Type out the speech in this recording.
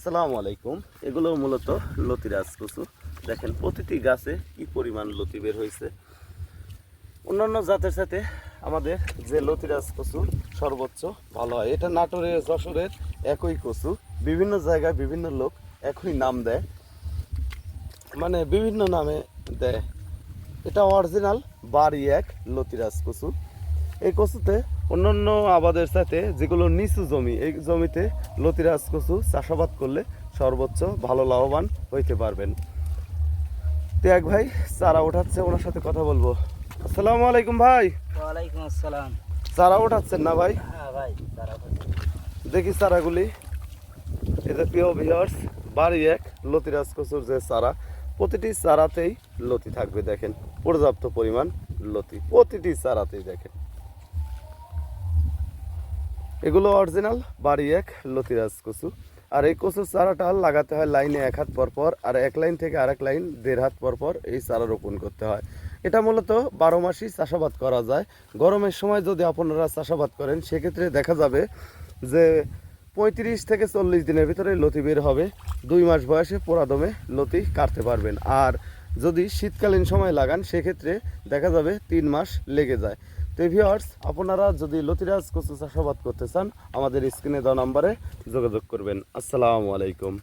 আসসালামু আলাইকুম। এগুলো মূলত লতিরাজ কচু। দেখেন প্রতিটি গাছে কি পরিমাণ লতি বের হয়েছে। অন্যান্য জাতের সাথে আমাদের যে লতিরাজ কচু সর্বোচ্চ ভালো হয়। এটা নাটোরের যশোরের একই কচু, বিভিন্ন জায়গায় বিভিন্ন লোক একই নাম দেয়, মানে বিভিন্ন নামে দেয়। এটা অরিজিনাল বাড়ি এক লতিরাজ কচু। এই কচুতে অন্যান্য আবাদের সাথে যেগুলো নিচু জমি, এই জমিতে লতিরাজ কচু চাষাবাদ করলে সর্বোচ্চ ভালো লাভবান হইতে পারবেন। ত্যাগ ভাই চারা ওঠাচ্ছে, ওনার সাথে কথা বলবো। আসসালামু আলাইকুম ভাই। ওয়ালাইকুম আসসালাম। চারা ওঠাচ্ছেন না ভাই? হ্যাঁ ভাই, দেখি চারাগুলি। এটা প্রিয় ভিউয়ার্স, বাড়ি এক লতিরাজ কচুর যে চারা, প্রতিটি চারাতেই লতি থাকবে। দেখেন পর্যাপ্ত পরিমাণ লতি প্রতিটি চারাতেই। দেখেন এগুলো অরিজিনাল বাড়ি এক লতিরাজ কচু। আর এই কচুর চারাটা লাগাতে হয় লাইনে 1 হাত পর পর, আর এক লাইন থেকে আরেক লাইন 1.5 হাত পর পর এই চারা রোপণ করতে হয়। এটা মূলত 12 মাসই চাষাবাদ করা যায়। গরমের সময় যদি আপনারা চাষাবাদ করেন সেক্ষেত্রে দেখা যাবে যে 35 থেকে 40 দিনের ভিতরে লতি বের হবে। 2 মাস বয়সে পুরাদমে লতি কাটতে পারবেন। আর যদি শীতকালীন সময় লাগান সেক্ষেত্রে দেখা যাবে 3 মাস লেগে যায়। তো ভিউয়ার্স, আপনারা যদি লতিরাজ কচু চাষাবাদ করতে চান আমাদের স্ক্রিনে দেওয়া নম্বরে যোগাযোগ করবেন। আসসালামু আলাইকুম।